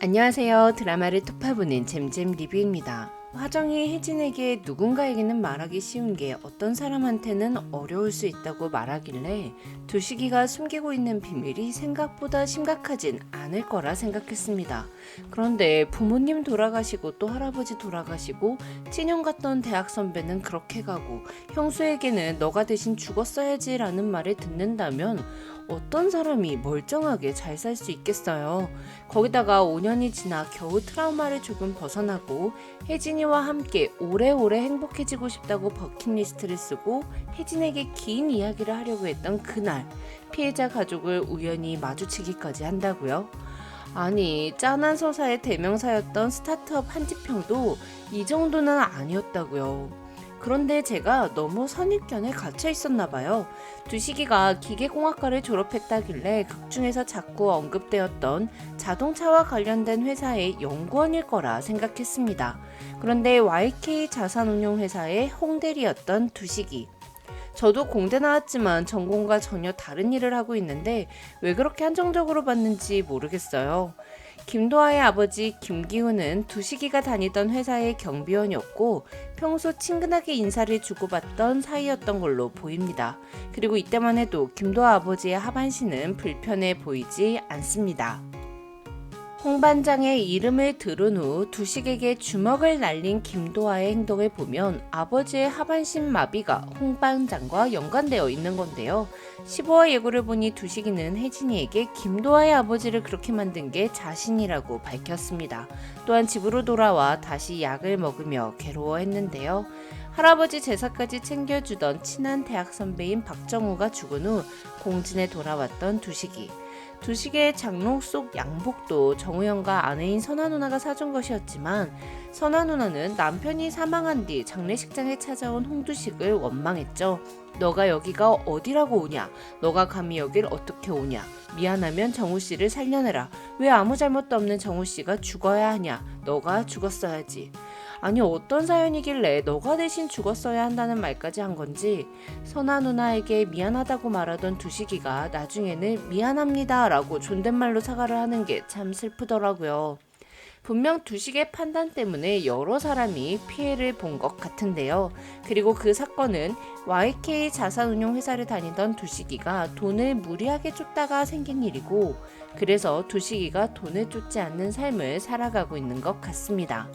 안녕하세요. 드라마를 톡파보는 잼잼 리뷰입니다. 화정이 혜진에게 누군가에게는 말하기 쉬운 게 어떤 사람한테는 어려울 수 있다고 말하길래 두식이가 숨기고 있는 비밀이 생각보다 심각하진 않을 거라 생각했습니다. 그런데 부모님 돌아가시고 또 할아버지 돌아가시고 친형 같던 대학 선배는 그렇게 가고 형수에게는 너가 대신 죽었어야지 라는 말을 듣는다면 어떤 사람이 멀쩡하게 잘 살 수 있겠어요. 거기다가 5년이 지나 겨우 트라우마를 조금 벗어나고 혜진이와 함께 오래오래 행복해지고 싶다고 버킷리스트를 쓰고 혜진에게 긴 이야기를 하려고 했던 그날 피해자 가족을 우연히 마주치기까지 한다고요? 아니, 짠한 서사의 대명사였던 스타트업 한지평도 이 정도는 아니었다고요. 그런데 제가 너무 선입견에 갇혀 있었나 봐요. 두식이가 기계공학과를 졸업했다길래 극중에서 자꾸 언급되었던 자동차와 관련된 회사의 연구원일 거라 생각했습니다. 그런데 YK 자산운용회사의 홍대리였던 두식이. 저도 공대 나왔지만 전공과 전혀 다른 일을 하고 있는데 왜 그렇게 한정적으로 봤는지 모르겠어요. 김도아의 아버지 김기훈은 두식이가 다니던 회사의 경비원이었고 평소 친근하게 인사를 주고받던 사이였던 걸로 보입니다. 그리고 이때만 해도 김도아 아버지의 하반신은 불편해 보이지 않습니다. 홍 반장의 이름을 들은 후 두식에게 주먹을 날린 김도아의 행동을 보면 아버지의 하반신 마비가 홍 반장과 연관되어 있는 건데요. 15화 예고를 보니 두식이는 혜진이에게 김도아의 아버지를 그렇게 만든 게 자신이라고 밝혔습니다. 또한 집으로 돌아와 다시 약을 먹으며 괴로워했는데요. 할아버지 제사까지 챙겨주던 친한 대학 선배인 박정우가 죽은 후 공진에 돌아왔던 두식이. 두식의 장롱 속 양복도 정우영과 아내인 선아 누나가 사준 것이었지만 선아 누나는 남편이 사망한 뒤 장례식장에 찾아온 홍두식을 원망했죠. 너가 여기가 어디라고 오냐? 너가 감히 여길 어떻게 오냐? 미안하면 정우씨를 살려내라. 왜 아무 잘못도 없는 정우씨가 죽어야 하냐? 너가 죽었어야지. 아니 어떤 사연이길래 너가 대신 죽었어야 한다는 말까지 한 건지 선아 누나에게 미안하다고 말하던 두식이가 나중에는 미안합니다 라고 존댓말로 사과를 하는 게 참 슬프더라고요. 분명 두식의 판단 때문에 여러 사람이 피해를 본 것 같은데요. 그리고 그 사건은 YK 자산운용회사를 다니던 두식이가 돈을 무리하게 쫓다가 생긴 일이고 그래서 두식이가 돈을 쫓지 않는 삶을 살아가고 있는 것 같습니다.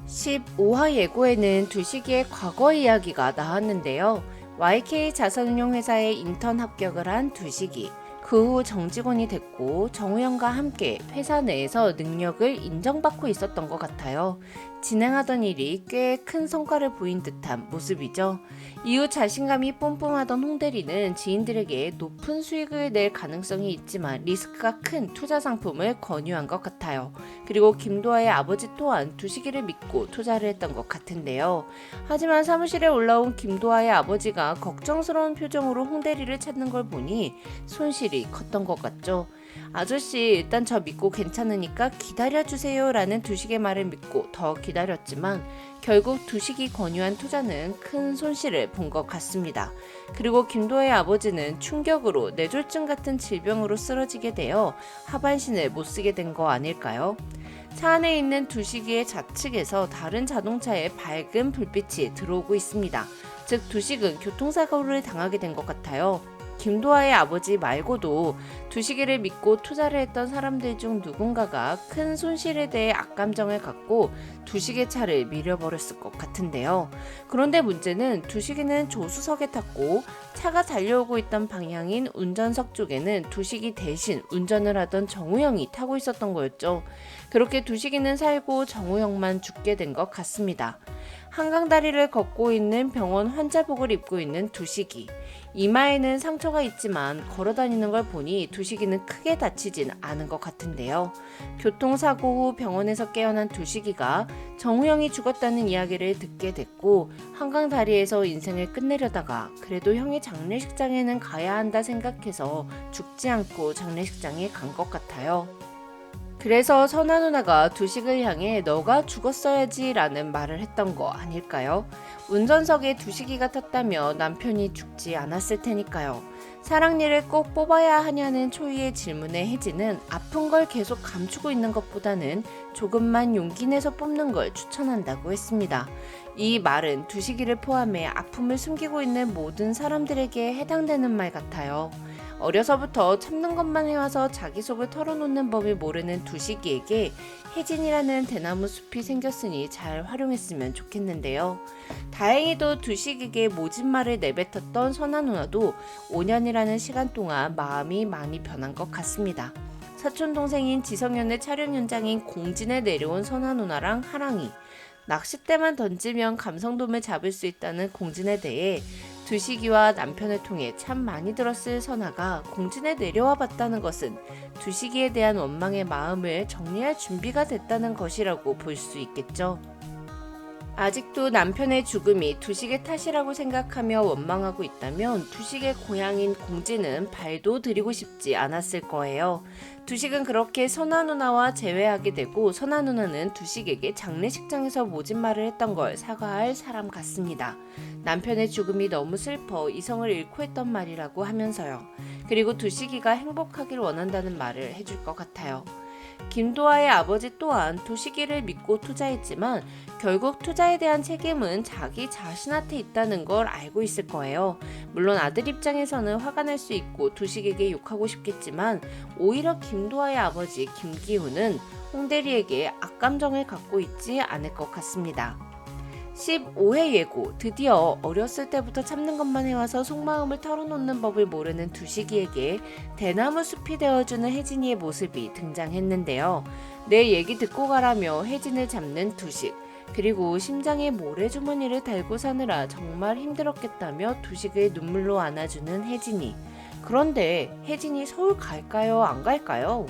15화 예고에는 두식이의 과거 이야기가 나왔는데요. YK 자산운용회사에 인턴 합격을 한 두식이. 그 후 정직원이 됐고 정우영과 함께 회사 내에서 능력을 인정받고 있었던 것 같아요. 진행하던 일이 꽤 큰 성과를 보인 듯한 모습이죠. 이후 자신감이 뿜뿜하던 홍대리는 지인들에게 높은 수익을 낼 가능성이 있지만 리스크가 큰 투자 상품을 권유한 것 같아요. 그리고 김도아의 아버지 또한 두식이를 믿고 투자를 했던 것 같은데요. 하지만 사무실에 올라온 김도아의 아버지가 걱정스러운 표정으로 홍대리를 찾는 걸 보니 손실이 컸던 것 같죠. 아저씨 일단 저 믿고 괜찮으니까 기다려주세요 라는 두식의 말을 믿고 더 기다렸지만 결국 두식이 권유한 투자는 큰 손실을 본 것 같습니다. 그리고 김도아의 아버지는 충격으로 뇌졸중 같은 질병으로 쓰러지게 되어 하반신을 못 쓰게 된 거 아닐까요? 차 안에 있는 두식이의 좌측에서 다른 자동차에 밝은 불빛이 들어오고 있습니다. 즉 두식은 교통사고를 당하게 된 것 같아요. 김도아의 아버지 말고도 두식이를 믿고 투자를 했던 사람들 중 누군가가 큰 손실에 대해 악감정을 갖고 두식의 차를 밀어버렸을 것 같은데요. 그런데 문제는 두식이는 조수석에 탔고 차가 달려오고 있던 방향인 운전석 쪽에는 두식이 대신 운전을 하던 정우영이 타고 있었던 거였죠. 그렇게 두식이는 살고 정우영만 죽게 된 것 같습니다. 한강다리를 걷고 있는 병원 환자복을 입고 있는 두식이. 이마에는 상처가 있지만 걸어다니는 걸 보니 두식이는 크게 다치진 않은 것 같은데요. 교통사고 후 병원에서 깨어난 두식이가 정우영이 죽었다는 이야기를 듣게 됐고 한강다리에서 인생을 끝내려다가 그래도 형의 장례식장에는 가야 한다 생각해서 죽지 않고 장례식장에 간 것 같아요. 그래서 선아 누나가 두식을 향해 너가 죽었어야지 라는 말을 했던 거 아닐까요? 운전석에 두식이가 탔다며 남편이 죽지 않았을 테니까요. 사랑니를 꼭 뽑아야 하냐는 초이의 질문에 혜진은 아픈 걸 계속 감추고 있는 것보다는 조금만 용기 내서 뽑는 걸 추천한다고 했습니다. 이 말은 두식이를 포함해 아픔을 숨기고 있는 모든 사람들에게 해당되는 말 같아요. 어려서부터 참는 것만 해와서 자기 속을 털어놓는 법을 모르는 두식이에게 혜진이라는 대나무 숲이 생겼으니 잘 활용했으면 좋겠는데요. 다행히도 두식에게 모진 말을 내뱉었던 선아 누나도 5년이라는 시간 동안 마음이 많이 변한 것 같습니다. 사촌 동생인 지성연의 촬영 현장인 공진에 내려온 선아 누나랑 하랑이, 낚싯대만 던지면 감성돔을 잡을 수 있다는 공진에 대해 두식이와 남편을 통해 참 많이 들었을 선아가 공진에 내려와 봤다는 것은 두식이에 대한 원망의 마음을 정리할 준비가 됐다는 것이라고 볼 수 있겠죠. 아직도 남편의 죽음이 두식의 탓이라고 생각하며 원망하고 있다면 두식의 고향인 공진은 발도 들이고 싶지 않았을 거예요. 두식은 그렇게 선아 누나와 재회하게 되고 선아 누나는 두식에게 장례식장에서 모진 말을 했던 걸 사과할 사람 같습니다. 남편의 죽음이 너무 슬퍼 이성을 잃고 했던 말이라고 하면서요. 그리고 두식이가 행복하길 원한다는 말을 해줄 것 같아요. 김도아의 아버지 또한 두식이를 믿고 투자했지만 결국 투자에 대한 책임은 자기 자신한테 있다는 걸 알고 있을 거예요. 물론 아들 입장에서는 화가 날 수 있고 두식에게 욕하고 싶겠지만 오히려 김도아의 아버지 김기훈은 홍대리에게 악감정을 갖고 있지 않을 것 같습니다. 15회 예고, 드디어 어렸을 때부터 참는 것만 해와서 속마음을 털어놓는 법을 모르는 두식이에게 대나무 숲이 되어주는 혜진이의 모습이 등장했는데요. 내 얘기 듣고 가라며 혜진을 잡는 두식, 그리고 심장에 모래주머니를 달고 사느라 정말 힘들었겠다며 두식을 눈물로 안아주는 혜진이. 그런데 혜진이 서울 갈까요? 안 갈까요?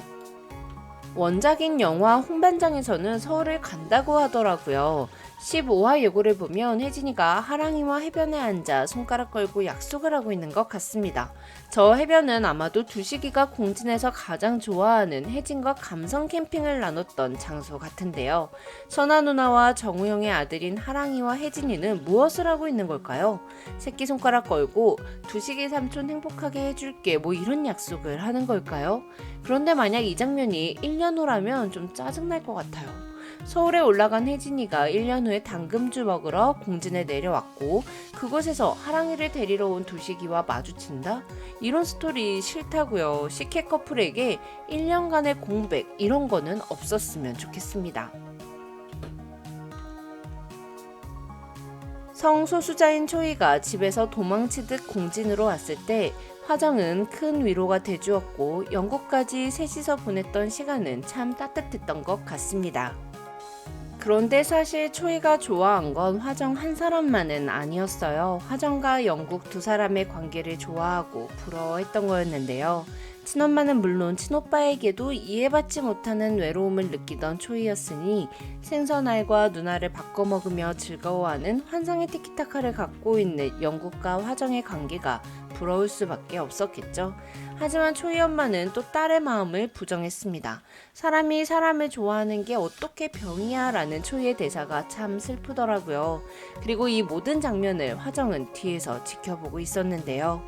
원작인 영화 홍반장에서는 서울을 간다고 하더라고요. 15화 예고를 보면 혜진이가 하랑이와 해변에 앉아 손가락 걸고 약속을 하고 있는 것 같습니다. 저 해변은 아마도 두식이가 공진에서 가장 좋아하는 혜진과 감성 캠핑을 나눴던 장소 같은데요. 선아 누나와 정우영의 아들인 하랑이와 혜진이는 무엇을 하고 있는 걸까요? 새끼손가락 걸고 두식이 삼촌 행복하게 해줄게 뭐 이런 약속을 하는 걸까요? 그런데 만약 이 장면이 1년 후라면 좀 짜증날 것 같아요. 서울에 올라간 혜진이가 1년 후에 당금주 먹으러 공진에 내려왔고 그곳에서 하랑이를 데리러 온 두식이와 마주친다? 이런 스토리 싫다고요. CK 커플에게 1년간의 공백 이런 거는 없었으면 좋겠습니다. 성소수자인 초이가 집에서 도망치듯 공진으로 왔을 때 화정은 큰 위로가 돼주었고 영국까지 셋이서 보냈던 시간은 참 따뜻했던 것 같습니다. 그런데 사실 초이가 좋아한 건 화정 한 사람만은 아니었어요. 화정과 영국 두 사람의 관계를 좋아하고 부러워했던 거였는데요. 친엄마는 물론 친오빠에게도 이해받지 못하는 외로움을 느끼던 초이였으니 생선알과 누나를 바꿔 먹으며 즐거워하는 환상의 티키타카를 갖고 있는 영국과 화정의 관계가 부러울 수밖에 없었겠죠. 하지만 초이 엄마는 또 딸의 마음을 부정했습니다. 사람이 사람을 좋아하는 게 어떻게 병이야 라는 초이의 대사가 참 슬프더라고요. 그리고 이 모든 장면을 화정은 뒤에서 지켜보고 있었는데요.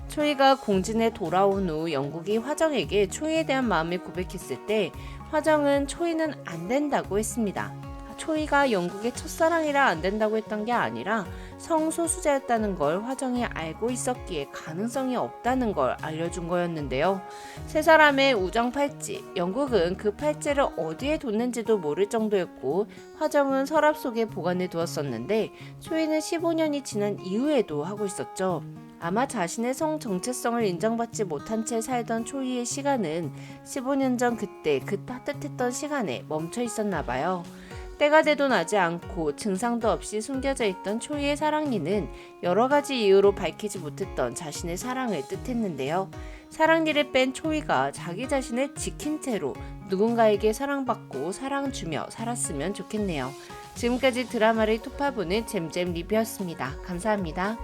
초이가 공진에 돌아온 후 영국이 화정에게 초이에 대한 마음을 고백했을 때 화정은 초이는 안 된다고 했습니다. 초이가 영국의 첫사랑이라 안 된다고 했던 게 아니라 성소수자였다는 걸 화정이 알고 있었기에 가능성이 없다는 걸 알려준 거였는데요. 세 사람의 우정 팔찌, 영국은 그 팔찌를 어디에 뒀는지도 모를 정도였고 화정은 서랍 속에 보관해 두었었는데 초이는 15년이 지난 이후에도 하고 있었죠. 아마 자신의 성 정체성을 인정받지 못한 채 살던 초이의 시간은 15년 전 그때 그 따뜻했던 시간에 멈춰 있었나 봐요. 때가 돼도 나지 않고 증상도 없이 숨겨져 있던 초이의 사랑니는 여러 가지 이유로 밝히지 못했던 자신의 사랑을 뜻했는데요. 사랑니를 뺀 초이가 자기 자신을 지킨 채로 누군가에게 사랑받고 사랑 주며 살았으면 좋겠네요. 지금까지 드라마를 토파보는 잼잼 리뷰였습니다. 감사합니다.